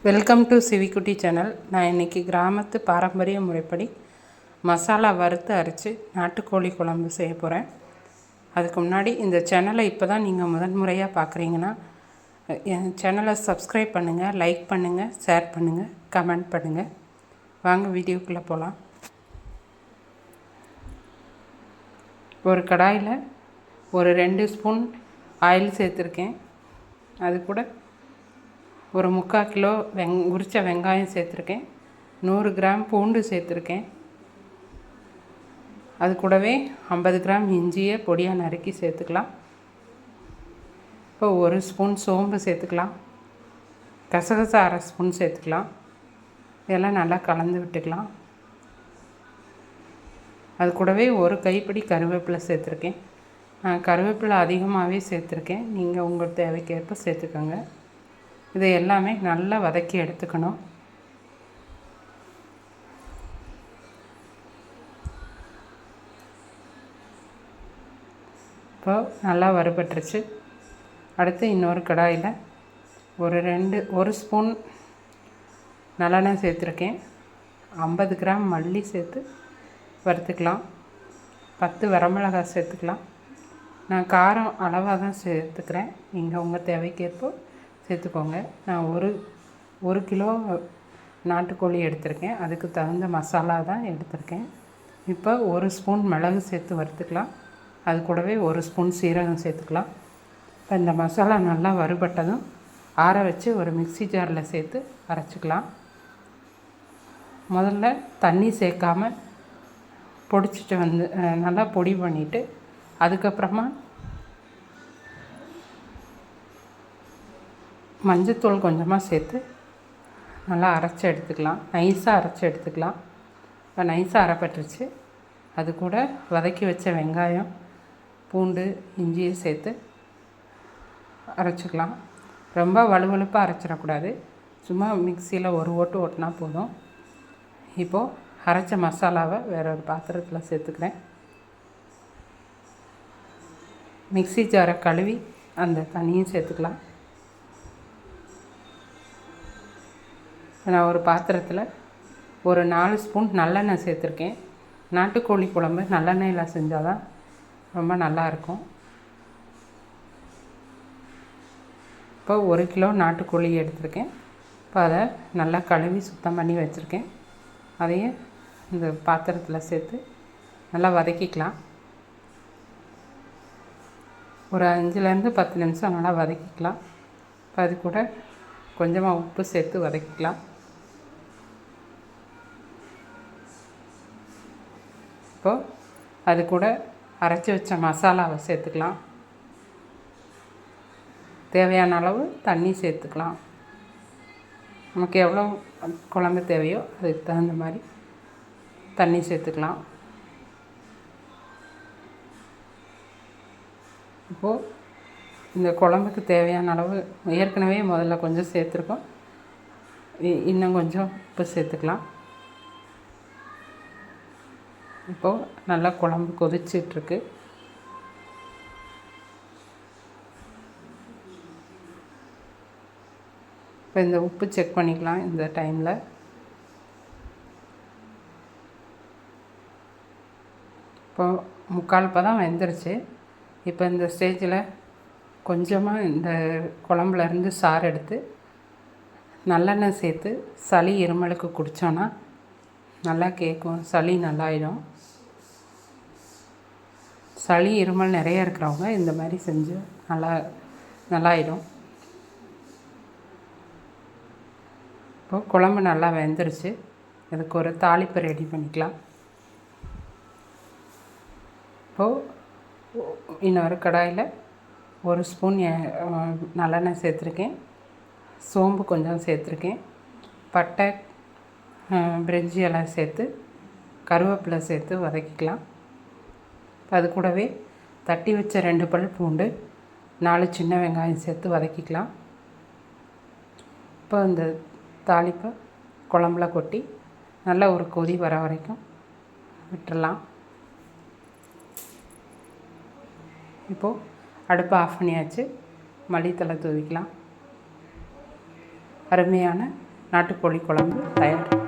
Welcome to சிவிக்குட்டி channel. நான் இன்றைக்கி கிராமத்து பாரம்பரிய முறைப்படி மசாலா வறுத்து அரைச்சி நாட்டுக்கோழி குழம்பு செய்ய போகிறேன். அதுக்கு முன்னாடி இந்த சேனலை இப்போ தான் நீங்கள் முதன்முறையாக பார்க்குறீங்கன்னா என் சேனலை சப்ஸ்கிரைப் பண்ணுங்கள், லைக் பண்ணுங்கள், ஷேர் பண்ணுங்கள், கமெண்ட் பண்ணுங்கள். வாங்க வீடியோக்குள்ளே போகலாம். ஒரு கடாயில் ஒரு 2 ஸ்பூன் ஆயில் சேர்த்துருக்கேன். அது கூட ஒரு 3/4 கிலோ உரித்த வெங்காயம் சேர்த்துருக்கேன். 100 கிராம் பூண்டு சேர்த்துருக்கேன். அது கூடவே 50 கிராம் இஞ்சியை பொடியாக நறுக்கி சேர்த்துக்கலாம். இப்போ 1 ஸ்பூன் சோம்பு சேர்த்துக்கலாம். கசகசா 1/2 ஸ்பூன் சேர்த்துக்கலாம். இதெல்லாம் நல்லா கலந்து விட்டுக்கலாம். அது கூடவே ஒரு கைப்பிடி கருவேப்பிலை சேர்த்துருக்கேன். நான் கருவேப்பிலை அதிகமாகவே சேர்த்துருக்கேன். நீங்கள் உங்கள் தேவைக்கேற்ப சேர்த்துக்கோங்க. இதை எல்லாமே நல்லா வதக்கி எடுத்துக்கணும். இப்போ நல்லா வறுபட்டுருச்சு. அடுத்து இன்னொரு கடாயில் ஒரு ஸ்பூன் நல்லெண்ணெய் சேர்த்துருக்கேன். 50 கிராம் மல்லி சேர்த்து வறுத்துக்கலாம். 10 வரமிளகாய் சேர்த்துக்கலாம். நான் காரம் அளவாக தான் சேர்த்துக்கிறேன். நீங்கள் உங்கள் தேவைக்கேற்ப சேர்த்துக்கோங்க. நான் ஒரு கிலோ நாட்டுக்கோழி எடுத்திருக்கேன். அதுக்கு தகுந்த மசாலா தான் எடுத்திருக்கேன். இப்போ 1 ஸ்பூன் மிளகு சேர்த்து வறுத்துக்கலாம். அது கூடவே 1 ஸ்பூன் சீரகம் சேர்த்துக்கலாம். இப்போ இந்த மசாலா நல்லா வறுபட்டதும் ஆற வச்சு ஒரு மிக்ஸி ஜாரில் சேர்த்து அரைச்சிக்கலாம். முதல்ல தண்ணி சேர்க்காமல் பொடிச்சிட்டு நல்லா பொடி பண்ணிவிட்டு அதுக்கப்புறமா மஞ்சத்தூள் கொஞ்சமாக சேர்த்து நல்லா அரைச்சி எடுத்துக்கலாம். நைஸாக அரைச்சி எடுத்துக்கலாம். இப்போ நைஸாக அரைப்பட்டுருச்சு. அது கூட வதக்கி வச்ச வெங்காயம், பூண்டு, இஞ்சியை சேர்த்து அரைச்சிக்கலாம். ரொம்ப வலுவலுப்பாக அரைச்சிடக்கூடாது. சும்மா மிக்சியில் ஒரு ஓட்டு ஓட்டினா போதும். இப்போது அரைச்ச மசாலாவை வேற ஒரு பாத்திரத்தில் சேர்த்துக்கிறேன். மிக்ஸி ஜாரை கழுவி அந்த தண்ணியும் சேர்த்துக்கலாம். நான் ஒரு பாத்திரத்தில் ஒரு 4 ஸ்பூன் நல்லெண்ணெய் சேர்த்துருக்கேன். நாட்டுக்கோழி குழம்பு நல்லெண்ணெயில் செஞ்சால் தான் ரொம்ப நல்லாயிருக்கும். இப்போ 1 கிலோ நாட்டுக்கோழி எடுத்திருக்கேன். இப்போ அதை நல்லா கழுவி சுத்தம் பண்ணி வச்சுருக்கேன். அதையும் இந்த பாத்திரத்தில் சேர்த்து நல்லா வதக்கிக்கலாம். ஒரு 5லேருந்து 10 நிமிஷம் நல்லா வதக்கிக்கலாம். இப்போ அது கூட கொஞ்சமாக உப்பு சேர்த்து வதக்கிக்கலாம். இப்போது அது கூட அரைச்சி வச்ச மசாலாவை சேர்த்துக்கலாம். தேவையான அளவு தண்ணி சேர்த்துக்கலாம். நமக்கு எவ்வளோ குழம்பு தேவையோ அதுக்கு தகுந்த மாதிரி தண்ணி சேர்த்துக்கலாம். இப்போது இந்த குழம்புக்கு தேவையான அளவு ஏற்கனவே முதல்ல கொஞ்சம் சேர்த்துருக்கோம். இன்னும் கொஞ்சம் உப்பு சேர்த்துக்கலாம். இப்போது நல்லா குழம்பு கொதிச்சிட்ருக்கு. இப்போ இந்த உப்பு செக் பண்ணிக்கலாம். இந்த டைமில் இப்போது 3/4 பதம் வெந்துருச்சு. இப்போ இந்த ஸ்டேஜில் கொஞ்சமாக இந்த குழம்புலேருந்து சாறு எடுத்து நல்லெண்ணெய் சேர்த்து சளி இருமலுக்கு குடித்தோன்னா நல்லா கேட்கும். சளி நல்லாயிடும். சளி இருமல் நிறைய இருக்கிறவங்க இந்த மாதிரி செஞ்சு நல்லாயிடும். இப்போது குழம்பு நல்லா வெந்துருச்சு. இதுக்கு ஒரு தாளிப்பு ரெடி பண்ணிக்கலாம். இப்போது இன்னொரு கடாயில் 1 ஸ்பூன் நல்லெண்ணெய் சேர்த்துருக்கேன். சோம்பு கொஞ்சம் சேர்த்துருக்கேன். பட்டை, பிரிஞ்சி இலை சேர்த்து கருவேப்பிலை சேர்த்து வதக்கிக்கலாம். அது கூடவே தட்டி வச்ச 2 பல் பூண்டு, 4 சின்ன வெங்காயம் சேர்த்து வதக்கிக்கலாம். இப்போ இந்த தாளிப்பை குழம்புல கொட்டி நல்லா ஒரு கொதி வர வரைக்கும் விட்டுறலாம். இப்போது அடுப்பை ஆஃப் பண்ணியாச்சு. மல்லித்தழை தூவிக்கலாம். அருமையான நாட்டுக்கோழி குழம்பு தயார்.